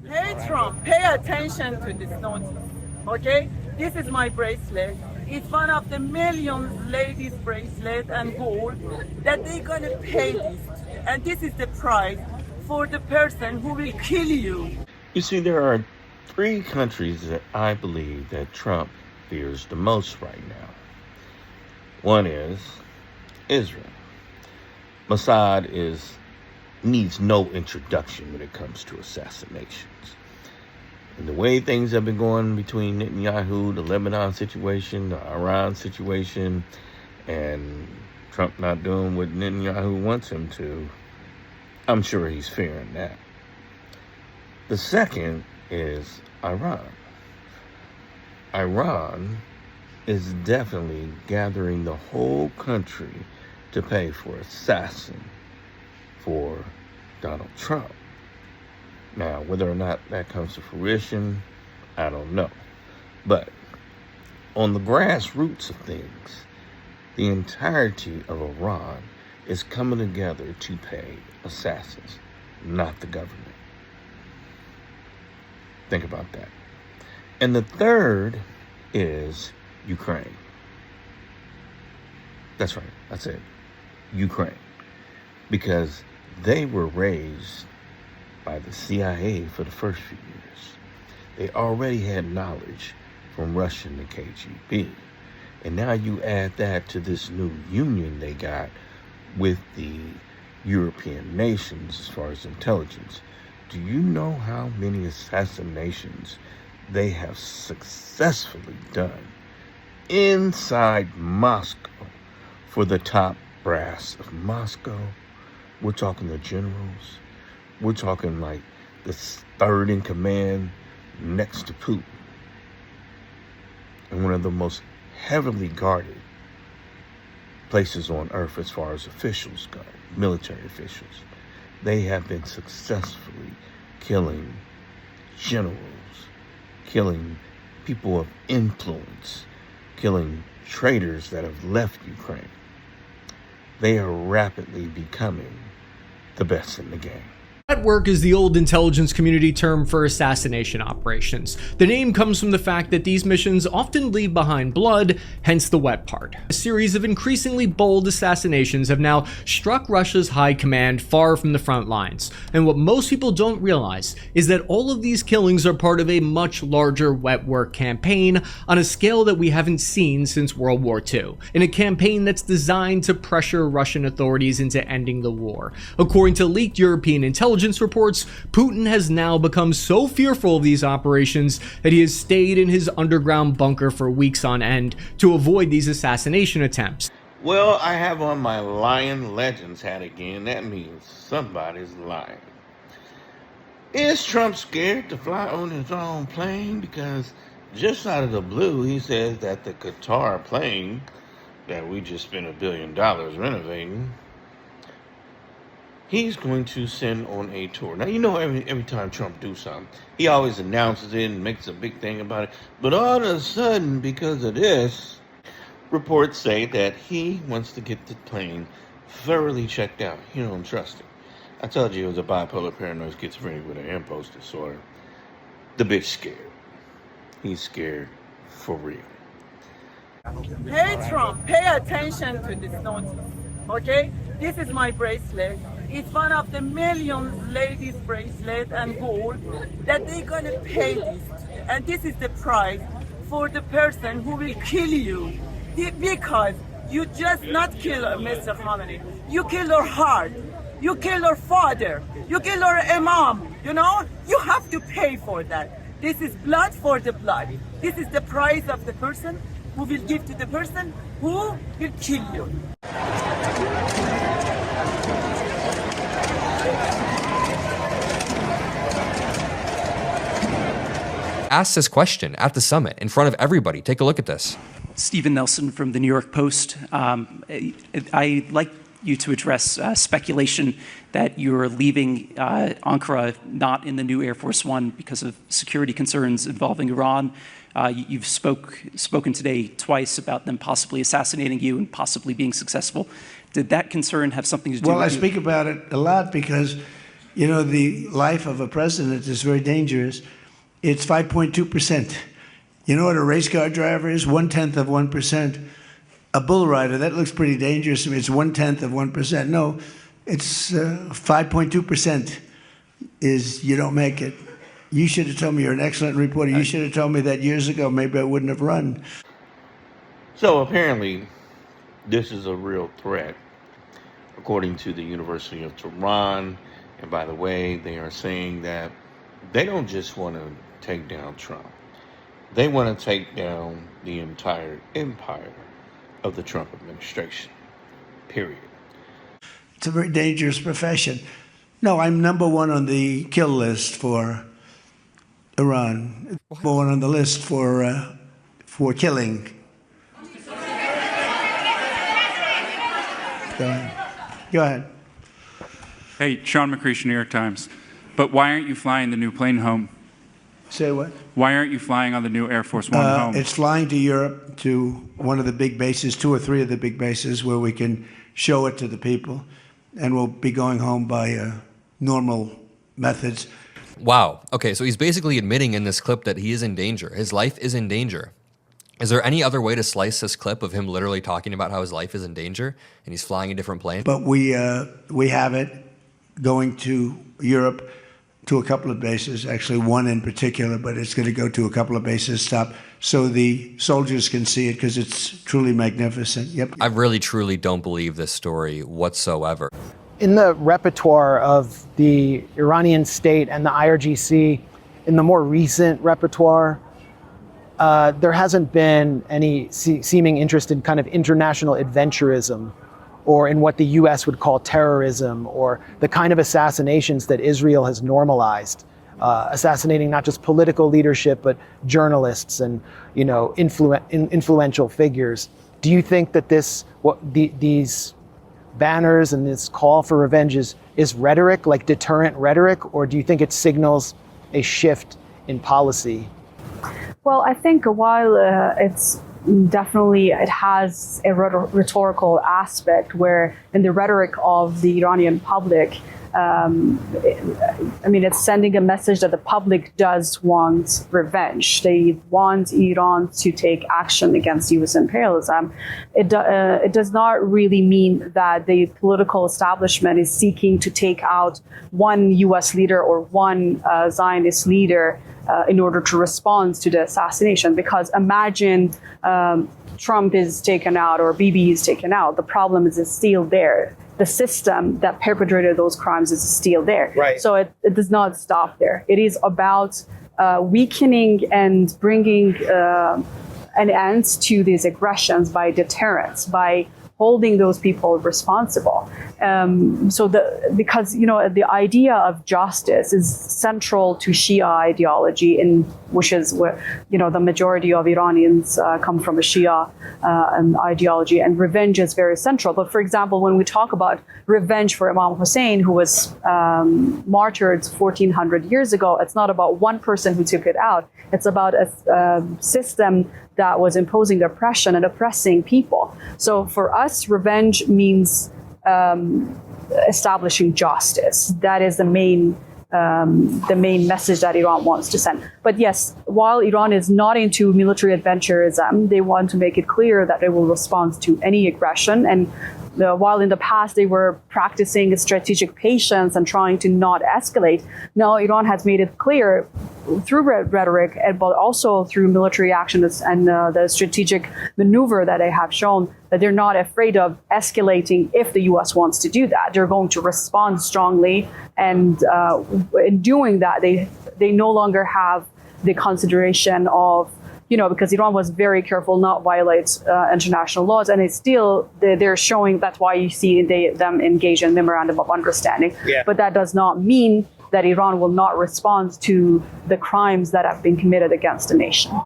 Hey Trump, pay attention to this notice, okay? This is my bracelet. It's one of the millions ladies' bracelet and gold that they're gonna pay this. And this is the price for the person who will kill you. You see, there are three countries that I believe that Trump fears the most right now. One is Israel. Mossad needs no introduction when it comes to assassinations. And the way things have been going between Netanyahu, the Lebanon situation, the Iran situation, and Trump not doing what Netanyahu wants him to, I'm sure he's fearing that. The second is Iran. Iran is definitely gathering the whole country to pay for assassin for Donald Trump. Now, whether or not that comes to fruition, I don't know. But on the grassroots of things, the entirety of Iran is coming together to pay assassins, not the government. Think about that. And the third is Ukraine. That's right, that's it. Ukraine. Because they were raised by the CIA for the first few years. They already had knowledge from Russia and the KGB. And now you add that to this new union they got with the European nations as far as intelligence. Do you know how many assassinations they have successfully done inside Moscow for the top brass of Moscow? We're talking the generals. We're talking like the third in command next to Putin. And one of the most heavily guarded places on earth as far as officials go, military officials. They have been successfully killing generals, killing people of influence, killing traitors that have left Ukraine. They are rapidly becoming the best in the game. Wet work is the old intelligence community term for assassination operations. The name comes from the fact that these missions often leave behind blood, hence the wet part. A series of increasingly bold assassinations have now struck Russia's high command far from the front lines. And what most people don't realize is that all of these killings are part of a much larger wet work campaign on a scale that we haven't seen since World War II, in a campaign that's designed to pressure Russian authorities into ending the war. According to leaked European intelligence reports, Putin has now become so fearful of these operations that he has stayed in his underground bunker for weeks on end to avoid these assassination attempts. Well, I have on my Lion Legends hat again. That means somebody's lying. Is Trump scared to fly on his own plane? Because just out of the blue, he says that the Qatar plane that we just spent $1 billion renovating, he's going to send on a tour. Now, you know, every time Trump do something, he always announces it and makes a big thing about it. But all of a sudden, because of this, reports say that he wants to get the plane thoroughly checked out. He don't trust it. I told you it was a bipolar paranoid schizophrenic with an imposter disorder. The bitch scared. He's scared for real. Hey Trump, pay attention to this notice, okay? This is my bracelet. It's one of the millions ladies' bracelet and gold that they're gonna pay this. And this is the price for the person who will kill you. Because you just not kill Mr. Khamenei. You kill her heart. You kill her father. You kill her imam. You know? You have to pay for that. This is blood for the blood. This is the price of the person who will give to the person who will kill you. Asked this question at the summit in front of everybody. Take a look at this. Stephen Nelson from the New York Post. I'd like you to address speculation that you're leaving Ankara not in the new Air Force One because of security concerns involving Iran. You've spoken today twice about them possibly assassinating you and possibly being successful. Did that concern have something to do with Well, I speak about it a lot because, You know, the life of a president is very dangerous. It's 5.2%. You know what a race car driver is? 1/10 of 1%. A bull rider, that looks pretty dangerous to me. It's 1/10 of 1%. No, it's 5.2% is you don't make it. You should have told me. You're an excellent reporter. You should have told me that years ago. Maybe I wouldn't have run. So apparently, this is a real threat, according to the University of Tehran. And by the way, they are saying that they don't just want to take down Trump. They want to take down the entire empire of the Trump administration, period. It's a very dangerous profession. No, I'm number one on the kill list for Iran. Number one on the list for killing. Go ahead. Hey, Sean McCreesh, New York Times. But why aren't you flying the new plane home? Say what? Why aren't you flying on the new Air Force One home? It's flying to Europe, to one of the big bases, 2 or 3 of the big bases, where we can show it to the people. And we'll be going home by normal methods. Wow. Okay, so he's basically admitting in this clip that he is in danger. His life is in danger. Is there any other way to slice this clip of him literally talking about how his life is in danger and he's flying a different plane? But we have it going to Europe, to a couple of bases, actually one in particular, but it's going to go to a couple of bases, stop, so the soldiers can see it, because it's truly magnificent. Yep. I really, truly don't believe this story whatsoever. In the repertoire of the Iranian state and the IRGC, in the more recent repertoire, there hasn't been any seeming interest in kind of international adventurism, or in what the US would call terrorism, or the kind of assassinations that Israel has normalized, assassinating not just political leadership, but journalists and, you know, influential figures. Do you think that these banners and this call for revenge is rhetoric, like deterrent rhetoric, or do you think it signals a shift in policy? Well, I think while it's definitely, it has a rhetorical aspect where in the rhetoric of the Iranian public, I mean, it's sending a message that the public does want revenge. They want Iran to take action against U.S. imperialism. It does not really mean that the political establishment is seeking to take out one U.S. leader or one Zionist leader in order to respond to the assassination. Because imagine Trump is taken out or Bibi is taken out. The problem is it's still there. The system that perpetrated those crimes is still there. Right. So it does not stop there. It is about weakening and bringing an end to these aggressions by deterrence, by holding those people responsible. Because, you know, the idea of justice is central to Shia ideology, which is where, you know, the majority of Iranians come from a Shia ideology, and revenge is very central. But for example, when we talk about revenge for Imam Hussein, who was martyred 1400 years ago, it's not about one person who took it out. It's about a system that was imposing oppression and oppressing people. So for us, revenge means establishing justice. That is the main message that Iran wants to send. But yes, while Iran is not into military adventurism, they want to make it clear that they will respond to any aggression. And while in the past they were practicing strategic patience and trying to not escalate, now Iran has made it clear through rhetoric, but also through military actions and the strategic maneuver that they have shown, that they're not afraid of escalating if the U.S. wants to do that. They're going to respond strongly, and in doing that, they no longer have the consideration of, you know, because Iran was very careful not violate international laws, and it's still, they're showing, that's why you see them engage in memorandum of understanding. Yeah. But that does not mean that Iran will not respond to the crimes that have been committed against the nation.